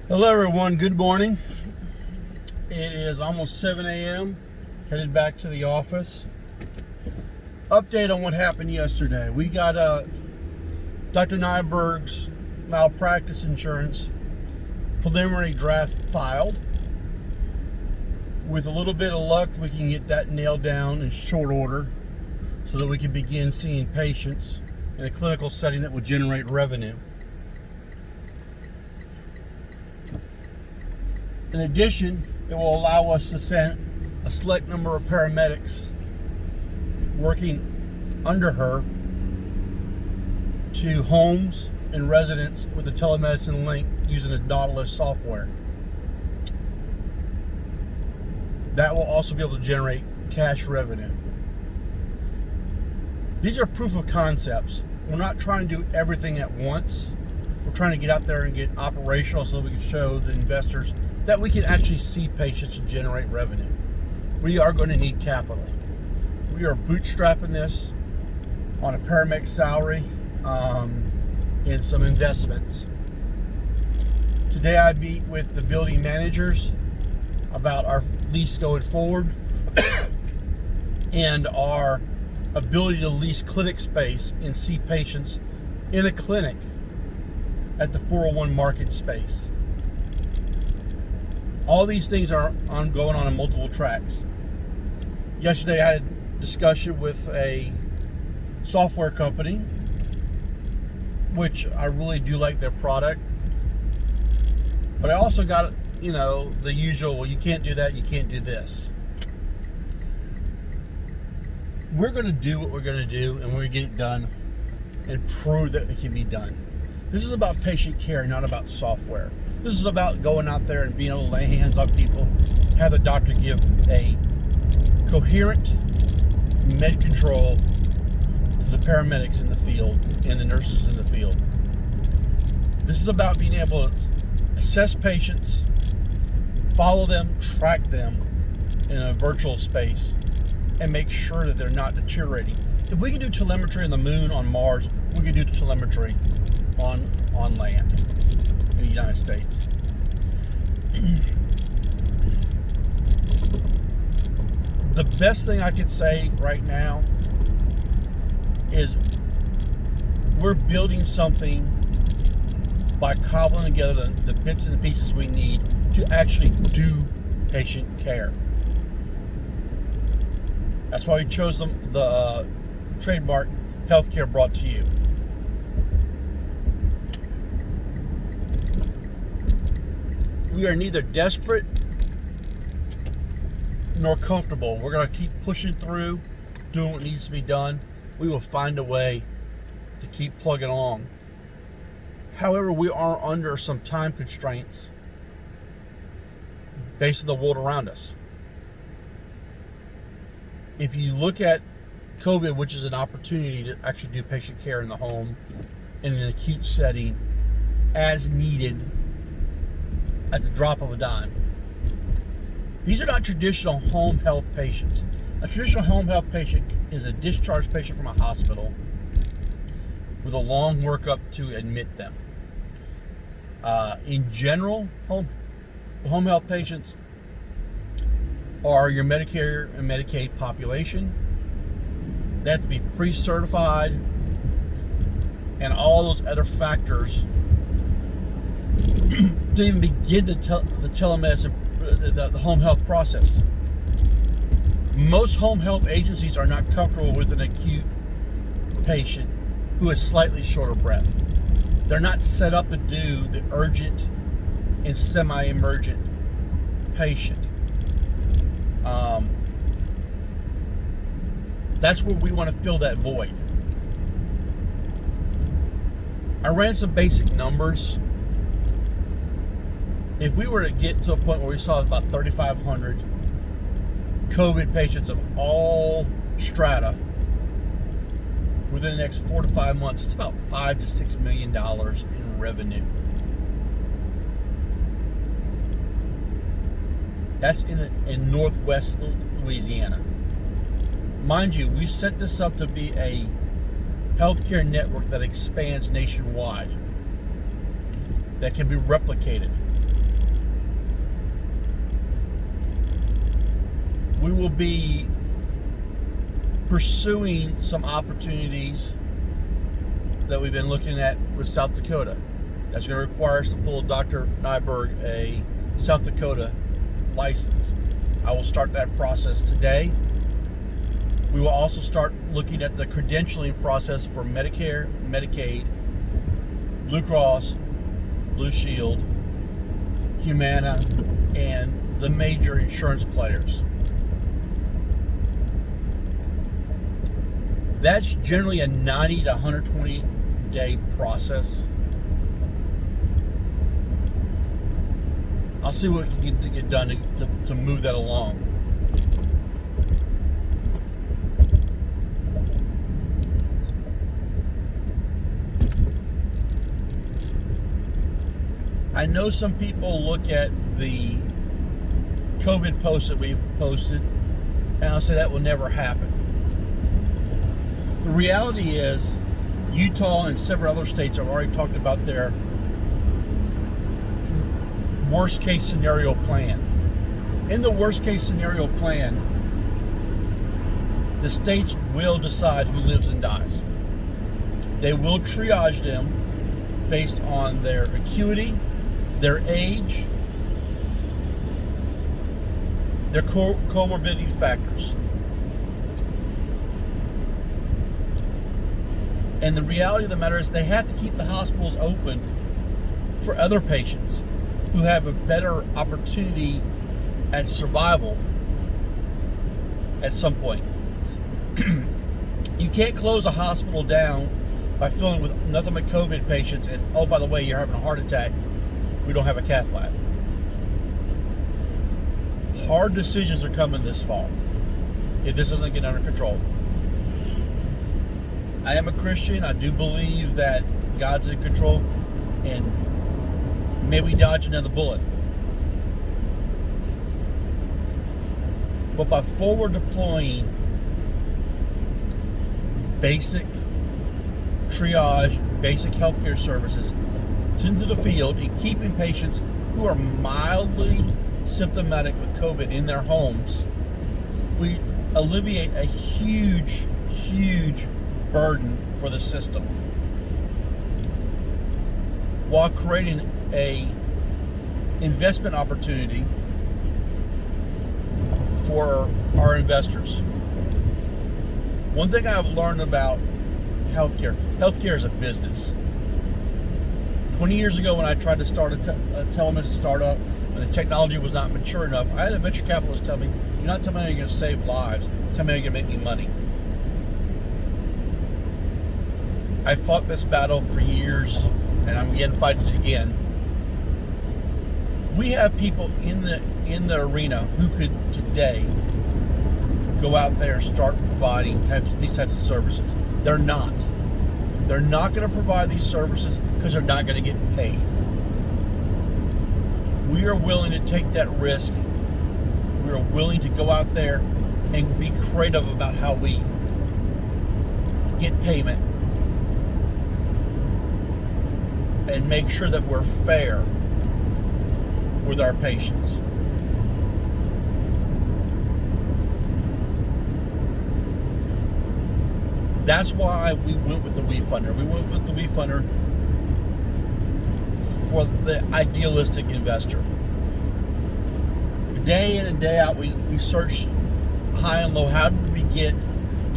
Hello everyone, good morning. It is almost 7 a.m. Headed back to the office. Update on what happened yesterday. We got Dr. Nyberg's malpractice insurance preliminary draft filed. With a little bit of luck, we can get that nailed down in short order so that we can begin seeing patients in a clinical setting that will generate revenue. In addition, it will allow us to send a select number of paramedics working under her to homes and residents with a telemedicine link using the Nautilus software. That will also be able to generate cash revenue. These are proof of concepts. We're not trying to do everything at once. We're trying to get out there and get operational so that we can show the investors that we can actually see patients and generate revenue. We are going to need capital. We are bootstrapping this on a paramedic salary and some investments. Today I meet with the building managers about our lease going forward and our ability to lease clinic space and see patients in a clinic at the 401 market space. All these things are going on multiple tracks. Yesterday I had a discussion with a software company, which I really do like their product. But I also got, the usual, well, you can't do that, you can't do this. We're going to do what we're going to do, and we're going to get it done and prove that it can be done. This is about patient care, not about software. This is about going out there and being able to lay hands on people, have the doctor give a coherent med control to the paramedics in the field and the nurses in the field. This is about being able to assess patients, follow them, track them in a virtual space, and make sure that they're not deteriorating. If we can do telemetry on the moon, on Mars, we can do telemetry on land in the United States. The best thing I can say right now is we're building something by cobbling together the bits and pieces we need to actually do patient care. That's why we chose the trademark Healthcare Brought to You. We are neither desperate nor comfortable. We're going to keep pushing through, doing what needs to be done. We will find a way to keep plugging along. However, we are under some time constraints based on the world around us. If you look at COVID, which is an opportunity to actually do patient care in the home in an acute setting as needed at the drop of a dime. These are not traditional home health patients. A traditional home health patient is a discharged patient from a hospital with a long workup to admit them. In general, home health patients are your Medicare and Medicaid population. They have to be pre-certified and all those other factors to even begin the telemedicine, the home health process. Most home health agencies are not comfortable with an acute patient who is slightly short of breath. They're not set up to do the urgent and semi-emergent patient. That's where we want to fill that void. I ran some basic numbers. If we were to get to a point where we saw about 3,500 COVID patients of all strata within the next 4 to 5 months, it's about $5 to $6 million in revenue. That's in Northwest Louisiana. Mind you, we set this up to be a healthcare network that expands nationwide, that can be replicated. we will be pursuing some opportunities that we've been looking at with South Dakota. That's going to require us to pull Dr. Nyberg a South Dakota license. I will start that process today. We will also start looking at the credentialing process for Medicare, Medicaid, Blue Cross, Blue Shield, Humana, and the major insurance players. That's generally a 90 to 120 day process. I'll see what we can get done to move that along. I know some people look at the COVID posts that we've posted, and I'll say that will never happen. The reality is, Utah and several other states have already talked about their worst case scenario plan. In the worst case scenario plan, the states will decide who lives and dies. They will triage them based on their acuity, their age, their comorbidity factors. And the reality of the matter is they have to keep the hospitals open for other patients who have a better opportunity at survival at some point. You can't close a hospital down by filling with nothing but COVID patients and, oh, by the way, you're having a heart attack. We don't have a cath lab. Hard decisions are coming this fall if this doesn't get under control. I am a Christian. I do believe that God's in control, and maybe we dodge another bullet. But by forward deploying basic triage, basic healthcare services into the field and keeping patients who are mildly symptomatic with COVID in their homes, we alleviate a huge burden for the system while creating a investment opportunity for our investors. One thing I've learned about healthcare is a business. 20 years ago when I tried to start a telemedicine startup, when the technology was not mature enough, I had a venture capitalist tell me, "You're not telling me you're going to save lives, tell me how you're going to make me money." I fought this battle for years, and I'm again fighting it again. We have people in the arena who could today go out there and start providing these types of services. They're not. They're not going to provide these services because they're not going to get paid. We are willing to take that risk. We are willing to go out there and be creative about how we get payment and make sure that we're fair with our patients. That's why we went with the WeFunder. We went with the WeFunder for the idealistic investor. Day in and day out, we searched high and low. How did we get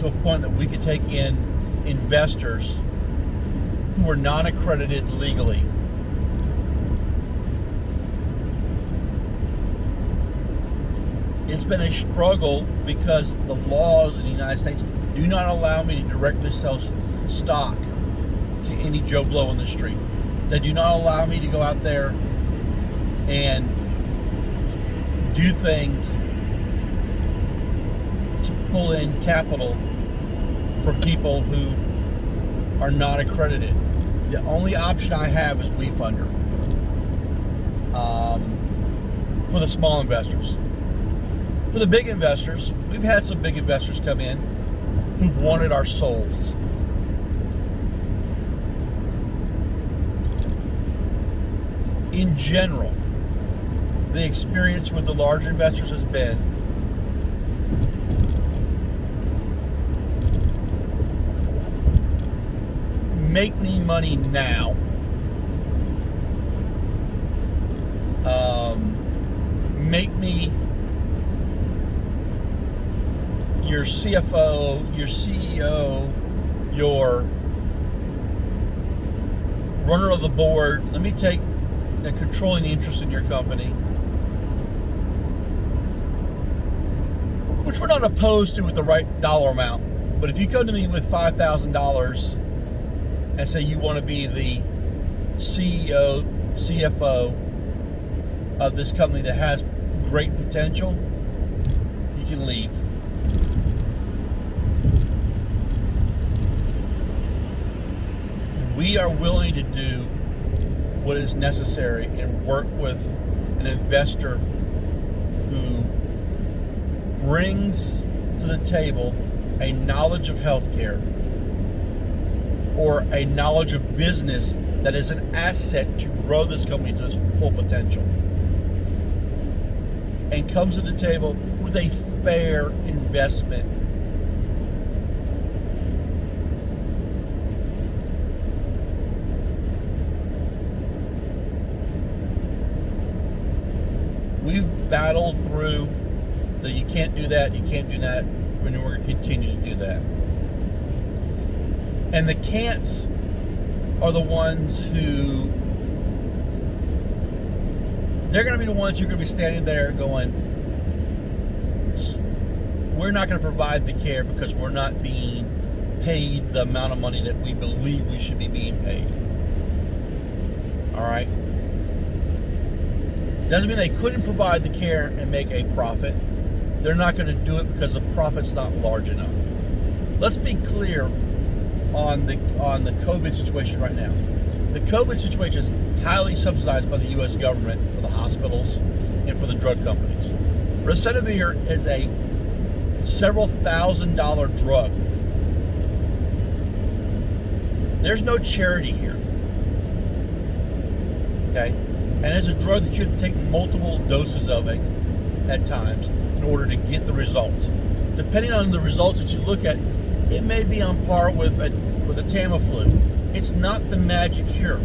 to a point that we could take in investors who were non-accredited legally? It's been a struggle because the laws in the United States do not allow me to directly sell stock to any Joe Blow on the street. They do not allow me to go out there and do things to pull in capital from people who are not accredited. The only option I have is WeFunder for the small investors. For the big investors, we've had some big investors come in who've wanted our souls. In general, the experience with the larger investors has been make me money now. Make me your CFO, your CEO, your runner of the board. Let me take a controlling interest in your company, which we're not opposed to with the right dollar amount. But if you come to me with $5,000 and say you want to be the CEO, CFO of this company that has great potential, you can leave. We are willing to do what is necessary and work with an investor who brings to the table a knowledge of healthcare or a knowledge of business that is an asset to grow this company to its full potential, and comes to the table with a fair investment. We've battled through that you can't do that, you can't do that, and we're going to continue to do that. And the can'ts are the ones who, they're going to be the ones who are going to be standing there going, we're not going to provide the care because we're not being paid the amount of money that we believe we should be being paid. All right? Doesn't mean they couldn't provide the care and make a profit. They're not going to do it because the profit's not large enough. Let's be clear on the COVID situation right now. The COVID situation is highly subsidized by the U.S. government for the hospitals and for the drug companies. Ritonavir is a several $1,000 drug. There's no charity here. Okay? And it's a drug that you have to take multiple doses of it at times in order to get the results. Depending on the results that you look at, it may be on par with a Tamiflu. It's not the magic cure.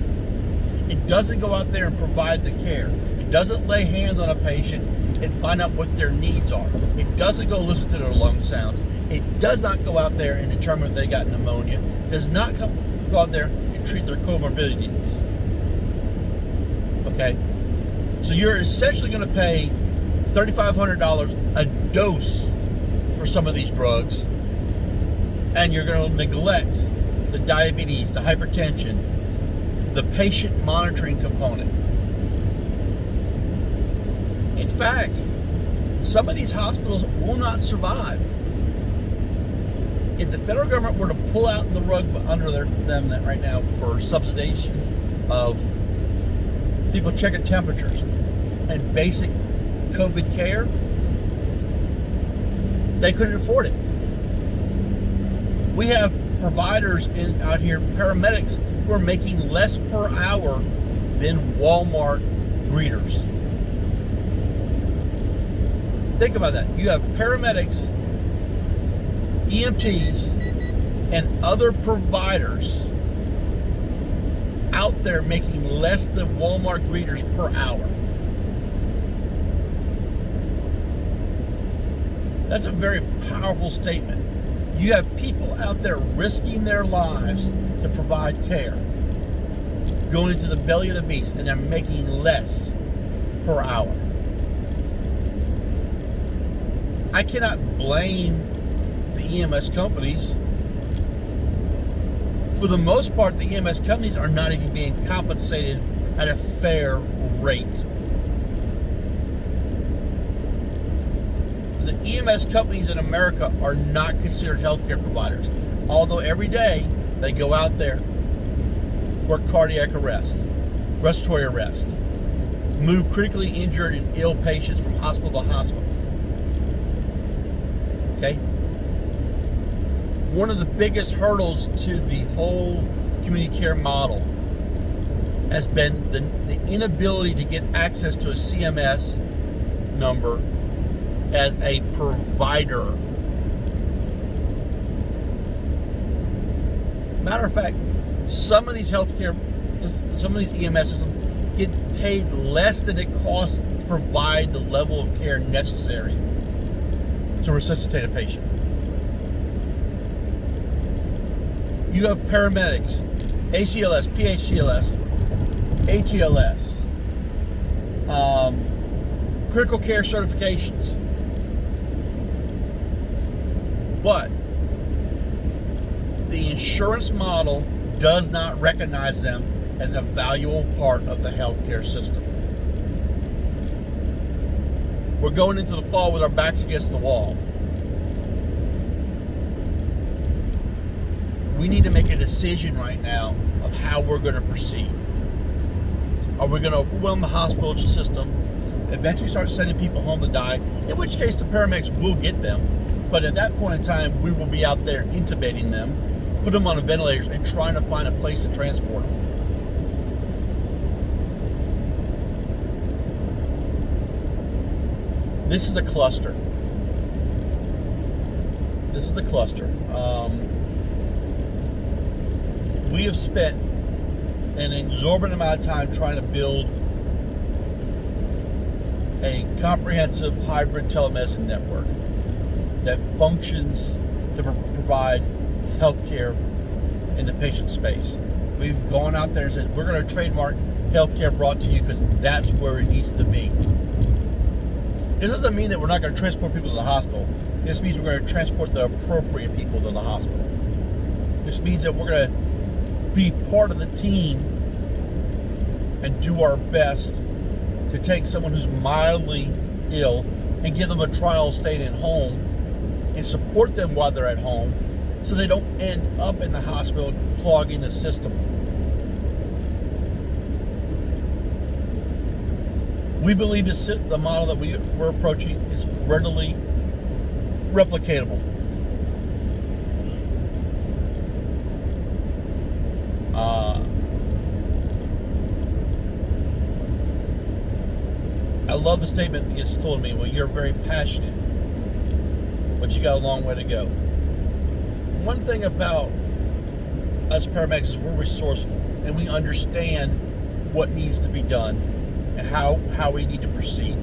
It doesn't go out there and provide the care. It doesn't lay hands on a patient and find out what their needs are. It doesn't go listen to their lung sounds. It does not go out there and determine if they got pneumonia. It does not go out there and treat their comorbidities. Okay? So you're essentially going to pay $3,500 a dose for some of these drugs, and you're going to neglect the diabetes, the hypertension, the patient monitoring component. In fact, some of these hospitals will not survive. If the federal government were to pull out the rug under them that right now for subsidization of people checking temperatures and basic COVID care, they couldn't afford it. We have providers out here, paramedics, who are making less per hour than Walmart greeters. Think about that. You have paramedics, EMTs, and other providers out there making less than Walmart greeters per hour. That's a very powerful statement. You have people out there risking their lives to provide care, going into the belly of the beast, and they're making less per hour. I cannot blame the EMS companies. For the most part, the EMS companies are not even being compensated at a fair rate. The EMS companies in America are not considered healthcare providers, although every day they go out there, work cardiac arrest, respiratory arrest, move critically injured and ill patients from hospital to hospital. Okay? One of the biggest hurdles to the whole community care model has been the inability to get access to a CMS number as a provider. Matter of fact, some of these EMS systems get paid less than it costs to provide the level of care necessary to resuscitate a patient. You have paramedics, ACLS, PHTLS, ATLS, critical care certifications. But the insurance model does not recognize them as a valuable part of the healthcare system. We're going into the fall with our backs against the wall. We need to make a decision right now of how we're going to proceed. Are we going to overwhelm the hospital system, eventually start sending people home to die, in which case the paramedics will get them, but at that point in time, we will be out there intubating them, put them on ventilators, and trying to find a place to transport them. This is a cluster. This is the cluster. We have spent an exorbitant amount of time trying to build a comprehensive hybrid telemedicine network that functions to provide healthcare in the patient space. We've gone out there and said, we're going to trademark healthcare brought to you because that's where it needs to be. This doesn't mean that we're not going to transport people to the hospital. This means we're going to transport the appropriate people to the hospital. This means that we're going to be part of the team and do our best to take someone who's mildly ill and give them a trial staying at home and support them while they're at home so they don't end up in the hospital clogging the system. We believe the model that we're approaching is readily replicatable. I love the statement that gets told me, well, you're very passionate, but you got a long way to go. One thing about us paramedics is we're resourceful and we understand what needs to be done and how we need to proceed.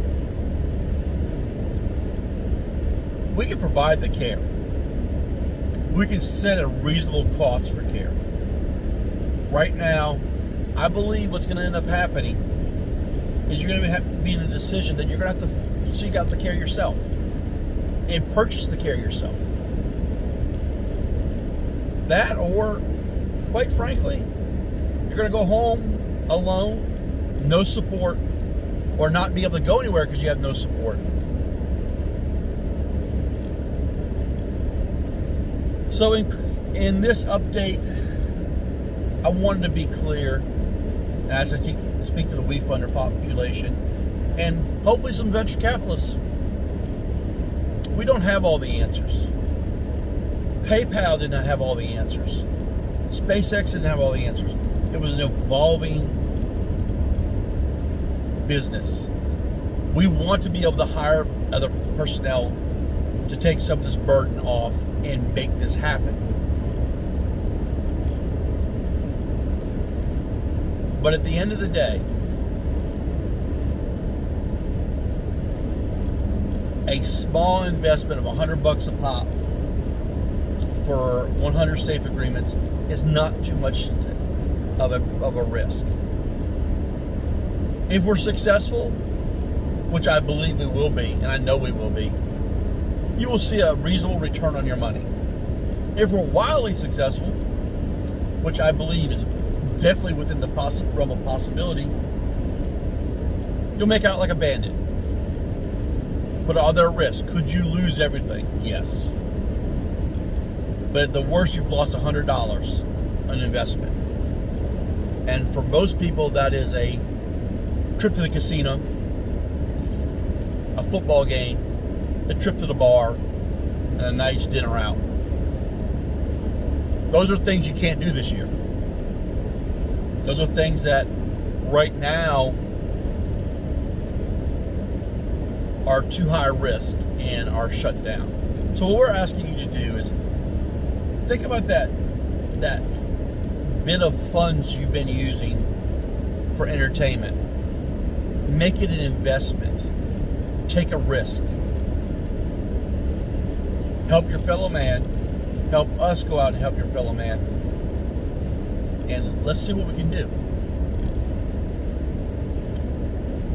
We can provide the care. We can set a reasonable cost for care. Right now, I believe what's going to end up happening is you're going to be in a decision that you're going to have to seek out the care yourself and purchase the care yourself. That, or quite frankly, you're going to go home alone, no support, or not be able to go anywhere because you have no support. So in this update, I wanted to be clear as I speak to the WeFunder population and hopefully some venture capitalists. We don't have all the answers. PayPal did not have all the answers. SpaceX didn't have all the answers. It was an evolving business. We want to be able to hire other personnel to take some of this burden off and make this happen. But at the end of the day, a small investment of $100 a pop for 100 safe agreements is not too much of a risk. If we're successful, which I believe we will be, and I know we will be, you will see a reasonable return on your money. If we're wildly successful, which I believe is definitely within the realm of possibility, you'll make out like a bandit. But are there risks? Could you lose everything? Yes. But at the worst, you've lost $100 on investment. And for most people, that is a trip to the casino, a football game, a trip to the bar, and a nice dinner out. Those are things you can't do this year. Those are things that right now are too high risk and are shut down. So what we're asking you to do is think about that bit of funds you've been using for entertainment, make it an investment. Take a risk. Help your fellow man. Help us go out and help your fellow man. And let's see what we can do.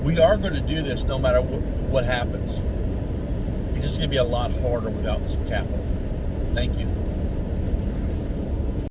We are going to do this no matter what happens. It's just going to be a lot harder without some capital. Thank you.